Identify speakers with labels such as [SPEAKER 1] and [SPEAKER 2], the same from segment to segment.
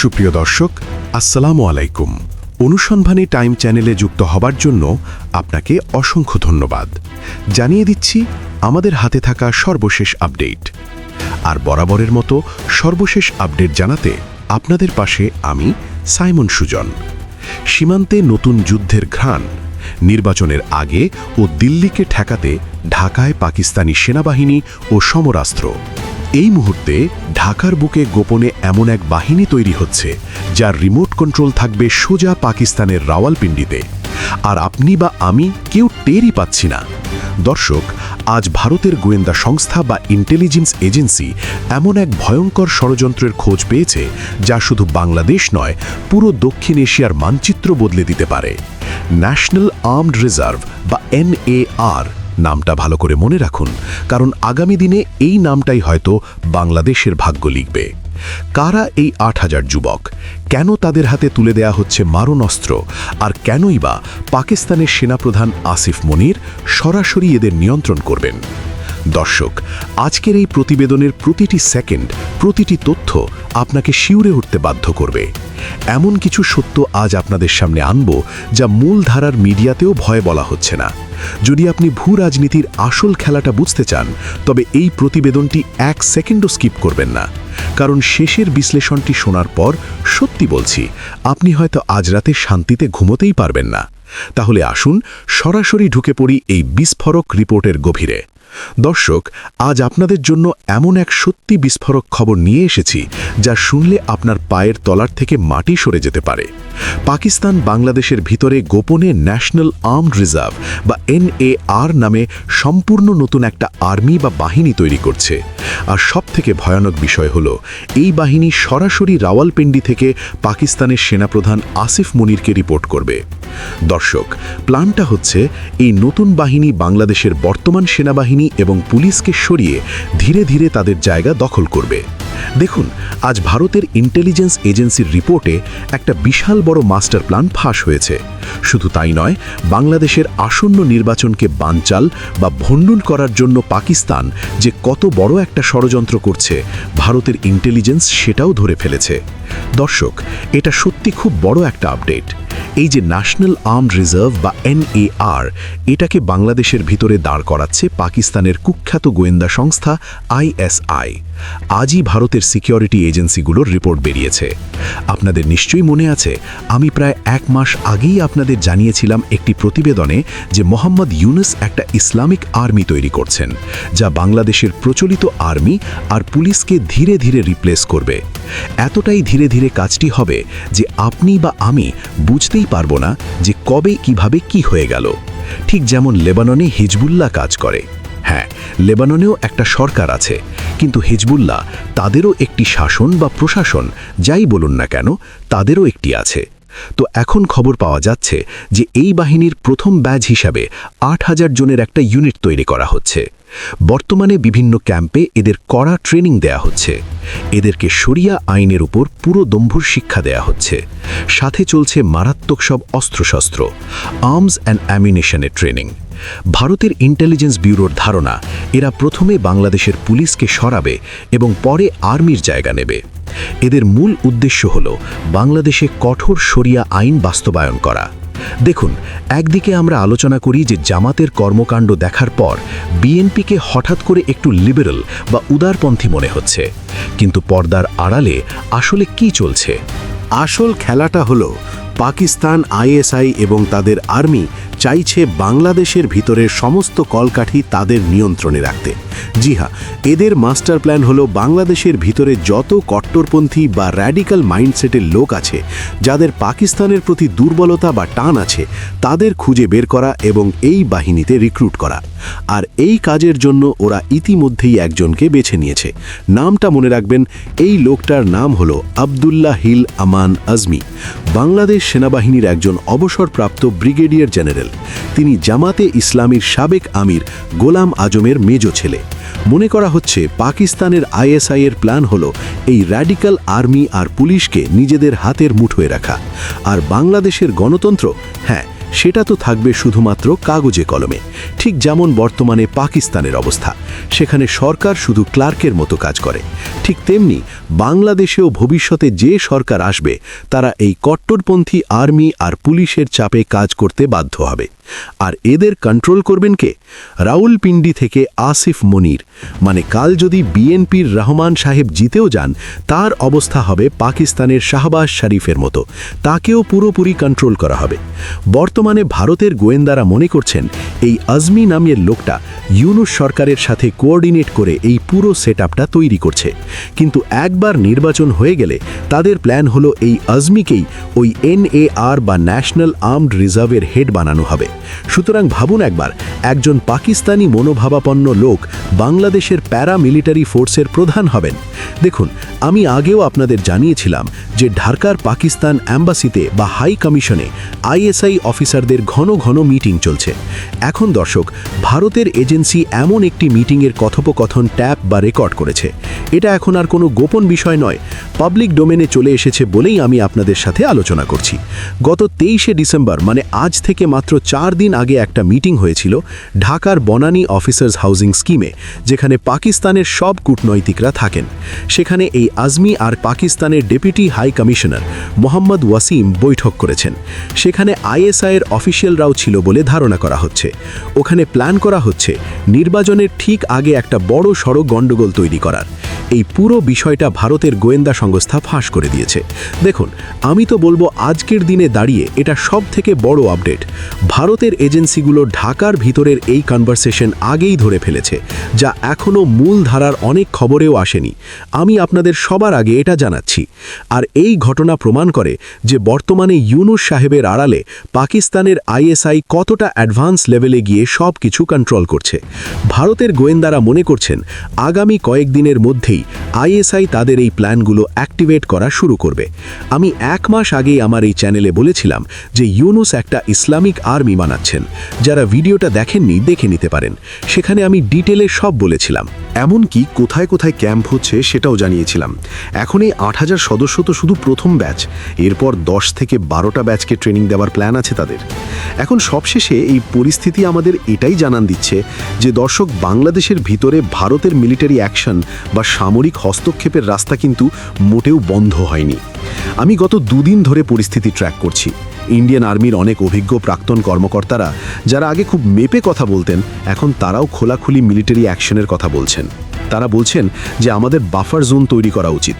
[SPEAKER 1] সুপ্রিয় দর্শক, আসসালামু আলাইকুম। অনুসন্ধানী টাইম চ্যানেলে যুক্ত হবার জন্য আপনাকে অসংখ্য ধন্যবাদ। জানিয়ে দিচ্ছি আমাদের হাতে থাকা সর্বশেষ আপডেট। আর বরাবরের মতো সর্বশেষ আপডেট জানাতে আপনাদের পাশে আমি সাইমন সুজন। সীমান্তে নতুন যুদ্ধের ঘ্রাণ, নির্বাচনের আগে ও দিল্লিকে ঠেকাতে ঢাকায় পাকিস্তানি সেনাবাহিনী ও সমরাস্ত্র। এই মুহূর্তে ঢাকার বুকে গোপনে এমন এক বাহিনী তৈরি হচ্ছে যার রিমোট কন্ট্রোল থাকবে সোজা পাকিস্তানের রাওয়ালপিন্ডিতে, আর আপনি বা আমি কেউ টেরই পাচ্ছি না। দর্শক, আজ ভারতের গোয়েন্দা সংস্থা বা ইন্টেলিজেন্স এজেন্সি এমন এক ভয়ঙ্কর ষড়যন্ত্রের খোঁজ পেয়েছে যা শুধু বাংলাদেশ নয়, পুরো দক্ষিণ এশিয়ার মানচিত্র বদলে দিতে পারে। ন্যাশনাল আর্মড রিজার্ভ বা NAR নামটা ভালো করে মনে রাখুন, কারণ আগামী দিনে এই নামটাই হয়তো বাংলাদেশের ভাগ্য লিখবে। কারা এই ৮,০০০ যুবক? কেন তাদের হাতে তুলে দেয়া হচ্ছে মারণাস্ত্র? আর কেনই বা পাকিস্তানের সেনাপ্রধান আসিফ মনির সরাসরি এদের নিয়ন্ত্রণ করবেন? দর্শক, আজকের এই প্রতিবেদনের প্রতিটি সেকেন্ড, প্রতিটি তথ্য আপনাকে শিউরে উঠতে বাধ্য করবে। এমন কিছু সত্য আজ আপনাদের সামনে আনব যা মূলধারার মিডিয়াতেও ভয় বলা হচ্ছে না। যদি আপনি ভূ রাজনীতির আসল খেলাটা বুঝতে চান, তবে এই প্রতিবেদনটি এক সেকেন্ডও স্কিপ করবেন না, কারণ শেষের বিশ্লেষণটি শোনার পর সত্যি বলছি, আপনি হয়তো আজ রাতে শান্তিতে ঘুমোতেই পারবেন না। তাহলে আসুন সরাসরি ঢুকে পড়ি এই বিস্ফোরক রিপোর্টের গভীরে। দর্শক, আজ আপনাদের জন্য এমন এক সত্যি বিস্ফোরক খবর নিয়ে এসেছি যা শুনলে আপনার পায়ের তলার থেকে মাটি সরে যেতে পারে। পাকিস্তান বাংলাদেশের ভিতরে গোপনে ন্যাশনাল আর্মড রিজার্ভ বা NAR নামে সম্পূর্ণ নতুন একটা আর্মি বা বাহিনী তৈরি করছে। আর সবথেকে ভয়ানক বিষয় হলো, এই বাহিনী সরাসরি রাওয়ালপিন্ডি থেকে পাকিস্তানের সেনাপ্রধান আসিফ মনিরকে রিপোর্ট করবে। দর্শক, প্ল্যানটা হচ্ছে এই নতুন বাহিনী বাংলাদেশের বর্তমান সেনাবাহিনী এবং পুলিশকে সরিয়ে ধীরে ধীরে তাদের জায়গা দখল করবে। দেখুন, আজ ভারতের ইন্টেলিজেন্স এজেন্সির রিপোর্টে একটা বিশাল বড় মাস্টার প্ল্যান ফাঁস হয়েছে। শুধু তাই নয়, বাংলাদেশের আসন্ন নির্বাচনকে বানচাল বা ভণ্ডুল করার জন্য পাকিস্তান যে কত বড় একটা ষড়যন্ত্র করছে, ভারতের ইন্টেলিজেন্স সেটাও ধরে ফেলেছে। দর্শক, এটা সত্যি খুব বড় একটা আপডেট। এই যে ন্যাশনাল আর্মড রিজার্ভ বা NAR, এটাকে বাংলাদেশের ভিতরে দাঁড় করাচ্ছে পাকিস্তানের কুখ্যাত গোয়েন্দা সংস্থা ISI। আজই ভারতের সিকিউরিটি এজেন্সিগুলোর রিপোর্ট বেরিয়েছে। আপনাদের নিশ্চয়ই মনে আছে, আমি প্রায় 1 মাস আগেই আপনাদের জানিয়েছিলাম একটি প্রতিবেদনে যে মোহাম্মদ ইউনুস একটা ইসলামিক আর্মি তৈরি করছেন, যা বাংলাদেশের প্রচলিত আর্মি আর পুলিশকে ধীরে ধীরে রিপ্লেস করবে। এতটাই ধীরে ধীরে কাজটি হবে যে আপনি বা আমি বুঝতেই পারবো না যে কবে কিভাবে কি হয়ে গেল। ঠিক যেমন লেবাননে হিজবুল্লাহ কাজ করে। হ্যাঁ, লেবাননেও একটা সরকার আছে, কিন্তু হিজবুল্লাহ তাদেরও একটি শাসন বা প্রশাসন, যাই বলুন না কেন, তাদেরও একটি আছে। তো এখন খবর পাওয়া যাচ্ছে যে এই বাহিনীর প্রথম ব্যাচ হিসাবে ৮,০০০ জনের একটা ইউনিট তৈরি করা হচ্ছে। বর্তমানে বিভিন্ন ক্যাম্পে এদের কড়া ট্রেনিং দেয়া হচ্ছে। এদেরকে শরিয়া আইনের উপর পুরো দম্ভুর শিক্ষা দেয়া হচ্ছে। সাথে চলছে মারাত্মক সব অস্ত্রশস্ত্র, আর্মস অ্যান্ড অ্যামিনেশনের ট্রেনিং। ভারতের ইন্টেলিজেন্স ব্যুরোর ধারণা, এরা প্রথমে বাংলাদেশের পুলিশকে সরাবে এবং পরে আর্মির জায়গা নেবে। এদের মূল উদ্দেশ্য হল বাংলাদেশে কঠোর শরিয়া আইন বাস্তবায়ন করা। দেখুন, একদিকে আমরা আলোচনা করি যে জামাতের কর্মকাণ্ড দেখার পর বিএনপিকে হঠাৎ করে একটু লিবারেল বা উদারপন্থী মনে হচ্ছে, কিন্তু পর্দার আড়ালে আসলে কি চলছে?
[SPEAKER 2] আসল খেলাটা হলো পাকিস্তান ISI এবং তাদের আর্মি চাইছে বাংলাদেশের ভিতরের সমস্ত কলকাঠি তাদের নিয়ন্ত্রণে রাখতে। জি হ্যাঁ, এদের মাস্টার প্ল্যান হলো বাংলাদেশের ভিতরে যত কট্টরপন্থী বা র্যাডিক্যাল মাইন্ডসেটের লোক আছে, যাদের পাকিস্তানের প্রতি দুর্বলতা বা টান আছে, তাদের খুঁজে বের করা এবং এই বাহিনীতে রিক্রুট করা। আর এই কাজের জন্য ওরা ইতিমধ্যেই একজনকে বেছে নিয়েছে। নামটা মনে রাখবেন, এই লোকটার নাম হলো আবদুল্লাহ হিল আমান আজমি, বাংলাদেশ সেনাবাহিনীর একজন অবসরপ্রাপ্ত ব্রিগেডিয়ার জেনারেল। তিনি জামাতে ইসলামীর সাবেক আমির গোলাম আজমের মেজো ছেলে। মনে করা হচ্ছে পাকিস্তানের ISI এর প্ল্যান হলো এই র্যাডিক্যাল আর্মি আর পুলিশকে নিজেদের হাতের মুঠোয় রাখা, আর বাংলাদেশের গণতন্ত্র, হ্যাঁ, সেটা তো থাকবে শুধুমাত্র কাগজে কলমে, ঠিক যেমন বর্তমানে পাকিস্তানের অবস্থা। সেখানে সরকার শুধু ক্লার্কের মতো কাজ করে। ঠিক তেমনি বাংলাদেশেও ভবিষ্যতে যে সরকার আসবে তারা এই কট্টরপন্থী আর্মি আর পুলিশের চাপে কাজ করতে বাধ্য হবে। আর এদের কন্ট্রোল করবেন কে? রাউলপিন্ডি থেকে আসিফ মনির, মানে কাল যদি বিএনপির রহমান সাহেব জিতেও যান, তার অবস্থা হবে পাকিস্তানের শাহবাজ শরীফের মতো, তাকেও পুরোপুরি কন্ট্রোল করা হবে। বর্তমানে ভারতের গোয়েন্দারা মনে করছেন এই আজমি নামের লোকটা ইউনূস সরকারের সাথে কোঅর্ডিনেট করে এই পুরো সেটআপটা তৈরি করছে। কিন্তু একবার নির্বাচন হয়ে গেলে তাদের প্ল্যান হলো এই আজমিকেই ওই NAR বা ন্যাশনাল আর্মড রিজার্ভের হেড বানানো হবে। সুতরাং ভাবুন একবার, একজন পাকিস্তানি মনোভাবাপন্ন লোক বাংলাদেশের প্যারামিলিটারি ফোর্সের প্রধান হবেন। দেখুন, আমি আগেও আপনাদের জানিয়েছিলাম যে ঢাকার পাকিস্তান অ্যাম্বাসিতে বা হাই কমিশনে ISI অফিসারদের ঘন ঘন মিটিং চলছে। এখন দর্শক, ভারতের এজেন্সি এমন একটি মিটিংয়ের কথোপকথন ট্যাপ বা রেকর্ড করেছে। এটা এখন আর কোনো গোপন বিষয় নয়, পাবলিক ডোমেনে চলে এসেছে বলেই আমি আপনাদের সাথে আলোচনা করছি। গত 23শে ডিসেম্বর, মানে আজ থেকে মাত্র 4 দিন আগে একটা মিটিং হয়েছিল ঢাকার বনানী অফিসার্স হাউজিং স্কিমে, যেখানে পাকিস্তানের সব কূটনৈতিকরা থাকেন। সেখানে এই আজমি আর পাকিস্তানের deputy high commissioner Mohammad Wasim বৈঠক করেছেন। সেখানে ISI-এর অফিসিয়ালরাও ছিল বলে ধারণা করা হচ্ছে। ওখানে প্ল্যান করা হচ্ছে নির্বাচনের ঠিক আগে একটা বড় সড়ো গণ্ডগোল তৈরি করার। এই পুরো বিষয়টা ভারতের গোয়েন্দা সংস্থা ফাঁস করে দিয়েছে। দেখুন, আমি তো বলবো আজকের দিনে দাঁড়িয়ে এটা সব থেকে বড় আপডেট। ভারতের এজেন্সিগুলো ঢাকার ভিতরের এই কনভারসেশন আগেই ধরে ফেলেছে, যা এখনও মূল ধারার অনেক খবরেও আসেনি। আমি আপনাদের সবার আগে এটা জানাচ্ছি। আর এই ঘটনা প্রমাণ করে যে বর্তমানে ইউনূস সাহেবের আড়ালে পাকিস্তানের ISI কতটা অ্যাডভান্স লেভেলে গিয়ে সব কিছু কন্ট্রোল করছে। ভারতের গোয়েন্দারা মনে করছেন আগামী কয়েকদিনের মধ্যেই ISI তাদের এই প্ল্যানগুলো অ্যাক্টিভেট করা শুরু করবে। আমি 1 মাস আগেই আমার এই চ্যানেলে বলেছিলাম যে ইউনূস একটা ইসলামিক আর্মি বানাচ্ছেন। যারা ভিডিওটা দেখেননি দেখে নিতে পারেন, সেখানে আমি ডিটেলে সব বলেছিলাম।
[SPEAKER 3] এমনকি কোথায় কোথায় ক্যাম্প হচ্ছে সেটাও জানিয়েছিলাম। এখন এই 8000 সদস্য তো শুধু প্রথম ব্যাচ, এরপর 10 থেকে 12টা ব্যাচকে ট্রেনিং দেওয়ার প্ল্যান আছে তাদের। এখন সবশেষে এই পরিস্থিতি আমাদের এটাই জানান দিচ্ছে যে দর্শক, বাংলাদেশের ভিতরে ভারতের মিলিটারি অ্যাকশন বা সামরিক হস্তক্ষেপের রাস্তা কিন্তু মোটেও বন্ধ হয়নি। আমি গত 2 দিন ধরে পরিস্থিতি ট্র্যাক করছি। ইন্ডিয়ান আর্মির অনেক অভিজ্ঞ প্রাক্তন কর্মকর্তারা, যারা আগে খুব মেপে কথা বলতেন, এখন তারাও খোলাখুলি মিলিটারি অ্যাকশনের কথা বলছেন। তারা বলছেন যে আমাদের বাফার জোন তৈরি করা উচিত।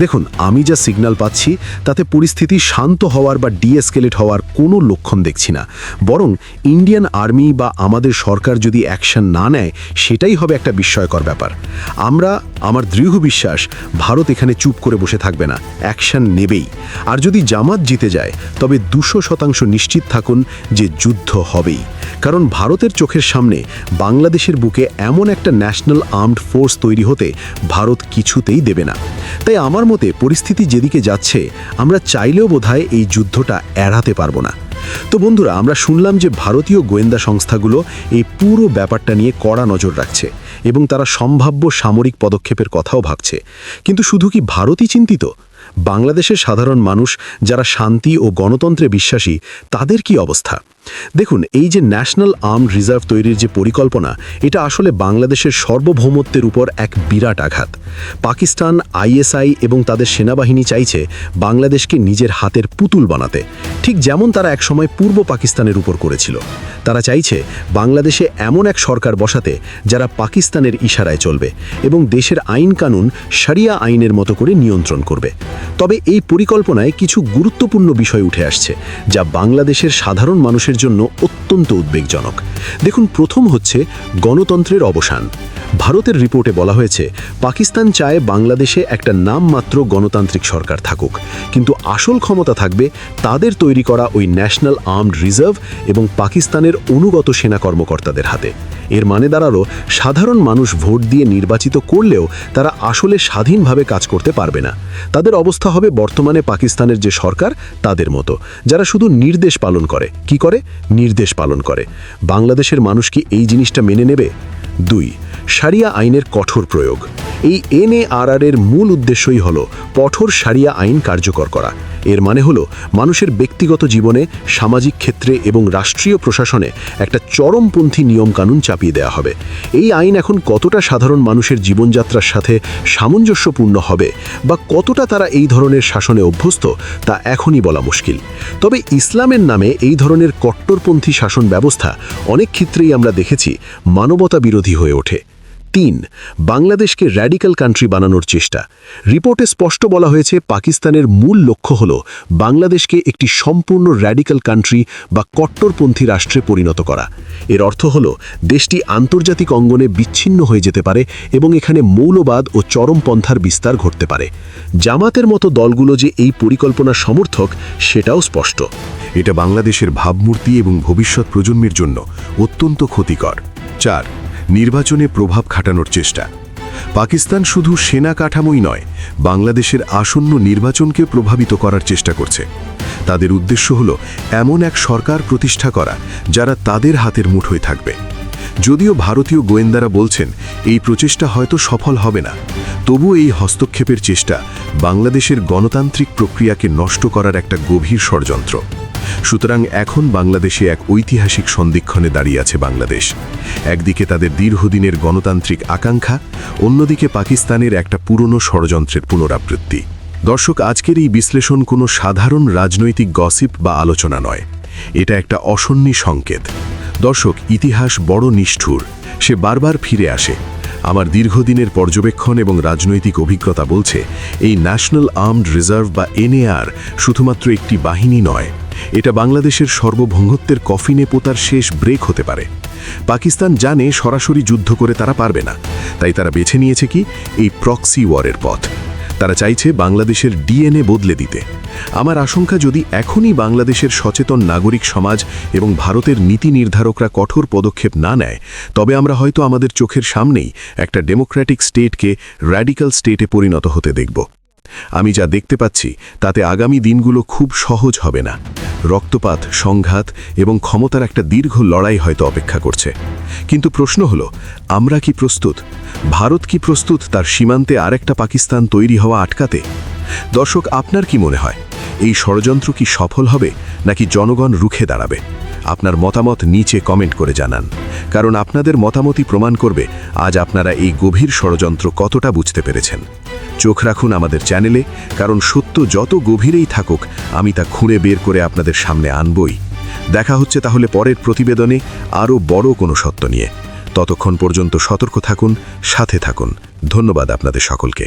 [SPEAKER 3] দেখুন, আমি যা সিগন্যাল পাচ্ছি তাতে পরিস্থিতি শান্ত হওয়ার বা ডিএসকেলেট হওয়ার কোনো লক্ষণ দেখছি না। বরং ইন্ডিয়ান আর্মি বা আমাদের সরকার যদি অ্যাকশন না নেয়, সেটাই হবে একটা বিস্ময়কর ব্যাপার। আমার দৃঢ় বিশ্বাস ভারত এখানে চুপ করে বসে থাকবে না, অ্যাকশন নেবেই। আর যদি জামাত জিতে যায়, তবে 200% নিশ্চিত থাকুন যে যুদ্ধ হবেই। কারণ ভারতের চোখের সামনে বাংলাদেশের বুকে এমন একটা ন্যাশনাল আর্মড ফোর্স তৈরি হতে ভারত কিছুতেই দেবে না। তাই আমার মতে পরিস্থিতি যেদিকে যাচ্ছে, আমরা চাইলেও বোধহয় এই যুদ্ধটা এড়াতে পারবো না। তো বন্ধুরা, আমরা শুনলাম যে ভারতীয় গোয়েন্দা সংস্থাগুলো এই পুরো ব্যাপারটা নিয়ে কড়া নজর রাখছে এবং তারা সম্ভাব্য সামরিক পদক্ষেপের কথাও ভাবছে। কিন্তু শুধু কি ভারতই চিন্তিত? বাংলাদেশের সাধারণ মানুষ যারা শান্তি ও গণতন্ত্রে বিশ্বাসী, তাদের কি অবস্থা? দেখুন, এই যে ন্যাশনাল আর্মড রিজার্ভ তৈরির যে পরিকল্পনা, এটা আসলে বাংলাদেশের সার্বভৌমত্বের উপর এক বিরাট আঘাত। পাকিস্তান, ISI এবং তাদের সেনাবাহিনী চাইছে বাংলাদেশকে নিজের হাতের পুতুল বানাতে, ঠিক যেমন তারা একসময় পূর্ব পাকিস্তানের উপর করেছিল। তারা চাইছে বাংলাদেশে এমন এক সরকার বসাতে যারা পাকিস্তানের ইশারায় চলবে এবং দেশের আইন কানুন শরিয়া আইনের মতো করে নিয়ন্ত্রণ করবে। তবে এই পরিকল্পনায় কিছু গুরুত্বপূর্ণ বিষয় উঠে আসছে, যা বাংলাদেশের সাধারণ মানুষের জন্য অত্যন্ত উদ্বেগজনক। দেখুন, প্রথম হচ্ছে গণতন্ত্রের অবসান। ভারতের রিপোর্টে বলা হয়েছে পাকিস্তান চায় বাংলাদেশে একটা নামমাত্র গণতান্ত্রিক সরকার থাকুক, কিন্তু আসল ক্ষমতা থাকবে তাদের তৈরি করা ওই ন্যাশনাল আর্মড রিজার্ভ এবং পাকিস্তানের অনুগত সেনা কর্মকর্তাদের হাতে। এর মানে দাঁড়ালো, সাধারণ মানুষ ভোট দিয়ে নির্বাচিত করলেও তারা আসলে স্বাধীনভাবে কাজ করতে পারবে না। তাদের অবস্থা হবে বর্তমানে পাকিস্তানের যে সরকার, তাদের মতো, যারা শুধু নির্দেশ পালন করে। কি করে? নির্দেশ পালন করে। বাংলাদেশের মানুষ কি এই জিনিসটা মেনে নেবে? 2. শরিয়া আইনের কঠোর প্রয়োগ।
[SPEAKER 2] এই NARR এর মূল উদ্দেশ্যই হল কঠোর শারিয়া আইন কার্যকর করা। এর মানে হলো মানুষের ব্যক্তিগত জীবনে, সামাজিক ক্ষেত্রে এবং রাষ্ট্রীয় প্রশাসনে একটা চরমপন্থী নিয়মকানুন চাপিয়ে দেওয়া হবে। এই আইন এখন কতটা সাধারণ মানুষের জীবনযাত্রার সাথে সামঞ্জস্যপূর্ণ হবে বা কতটা তারা এই ধরনের শাসনে অভ্যস্ত তা এখনই বলা মুশকিল। তবে ইসলামের নামে এই ধরনের কট্টরপন্থী শাসন ব্যবস্থা অনেক ক্ষেত্রেই আমরা দেখেছি মানবতা বিরোধী হয়ে ওঠে। 3. বাংলাদেশকে র্যাডিক্যাল কান্ট্রি বানানোর চেষ্টা। রিপোর্টে স্পষ্ট বলা হয়েছে পাকিস্তানের মূল লক্ষ্য হল বাংলাদেশকে একটি সম্পূর্ণ র্যাডিক্যাল কান্ট্রি বা কট্টরপন্থী রাষ্ট্রে পরিণত করা। এর অর্থ হল দেশটি আন্তর্জাতিক অঙ্গনে বিচ্ছিন্ন হয়ে যেতে পারে এবং এখানে মৌলবাদ ও চরমপন্থার বিস্তার ঘটতে পারে। জামাতের মতো দলগুলো যে এই পরিকল্পনার সমর্থক সেটাও স্পষ্ট।
[SPEAKER 1] এটা বাংলাদেশের ভাবমূর্তি এবং ভবিষ্যৎ প্রজন্মের জন্য অত্যন্ত ক্ষতিকর। 4. নির্বাচনে প্রভাব খাটানোর চেষ্টা। পাকিস্তান শুধু সেনা কাঠামোই নয়, বাংলাদেশের আসন্ন নির্বাচনকে প্রভাবিত করার চেষ্টা করছে। তাদের উদ্দেশ্য হল এমন এক সরকার প্রতিষ্ঠা করা যারা তাদের হাতের মুঠোয় থাকবে। যদিও ভারতীয় গোয়েন্দারা বলছেন এই প্রচেষ্টা হয়তো সফল হবে না, তবু এই হস্তক্ষেপের চেষ্টা বাংলাদেশের গণতান্ত্রিক প্রক্রিয়াকে নষ্ট করার একটা গভীর ষড়যন্ত্র। সুতরাং এখন বাংলাদেশে এক ঐতিহাসিক সন্ধিক্ষণে দাঁড়িয়ে আছে বাংলাদেশ। একদিকে তাদের দীর্ঘদিনের গণতান্ত্রিক আকাঙ্ক্ষা, অন্যদিকে পাকিস্তানের একটা পুরনো ষড়যন্ত্রের পুনরাবৃত্তি। দর্শক, আজকের এই বিশ্লেষণ কোনো সাধারণ রাজনৈতিক গসিপ বা আলোচনা নয়, এটা একটা অশনি সংকেত। দর্শক, ইতিহাস বড় নিষ্ঠুর, সে বারবার ফিরে আসে। আমার দীর্ঘদিনের পর্যবেক্ষণ এবং রাজনৈতিক অভিজ্ঞতা বলছে এই ন্যাশনাল আর্মড রিজার্ভ বা NAR শুধুমাত্র একটি বাহিনী নয়, এটা বাংলাদেশের সর্বভৌমত্বের কফিনে পোতার শেষ ব্রেক হতে পারে। পাকিস্তান জানে সরাসরি যুদ্ধ করে তারা পারবে না, তাই তারা বেছে নিয়েছে কি এই প্রক্সি ওয়ারের পথ। তারা চাইছে বাংলাদেশের DNA বদলে দিতে। আমার আশঙ্কা, যদি এখনই বাংলাদেশের সচেতন নাগরিক সমাজ এবং ভারতের নীতি নির্ধারকরা কঠোর পদক্ষেপ না নেয়, তবে আমরা হয়তো আমাদের চোখের সামনেই একটা ডেমোক্রেটিক স্টেটকে র্যাডিক্যাল স্টেটে পরিণত হতে দেখব। আমি যা দেখতে পাচ্ছি তাতে আগামী দিনগুলো খুব সহজ হবে না। রক্তপাত, সংঘাত এবং ক্ষমতার একটা দীর্ঘ লড়াই হয়তো অপেক্ষা করছে। কিন্তু প্রশ্ন হলো, আমরা কি প্রস্তুত? ভারত কি প্রস্তুত তার সীমান্তে আরেকটা পাকিস্তান তৈরি হওয়া আটকাতে? দর্শক, আপনার কি মনে হয় এই ষড়যন্ত্র কি সফল হবে নাকি জনগণ রুখে দাঁড়াবে? আপনার মতামত নিচে কমেন্ট করে জানান, কারণ আপনাদের মতামতই প্রমাণ করবে আজ আপনারা এই গভীর ষড়যন্ত্র কতটা বুঝতে পেরেছেন। চোখ রাখুন আমাদের চ্যানেলে, কারণ সত্য যত গভীরেই থাকুক আমি তা খুঁড়ে বের করে আপনাদের সামনে আনবই। দেখা হচ্ছে তাহলে পরের প্রতিবেদনে আরও বড় কোনো সত্য নিয়ে। ততক্ষণ পর্যন্ত সতর্ক থাকুন, সাথে থাকুন। ধন্যবাদ আপনাদের সকলকে।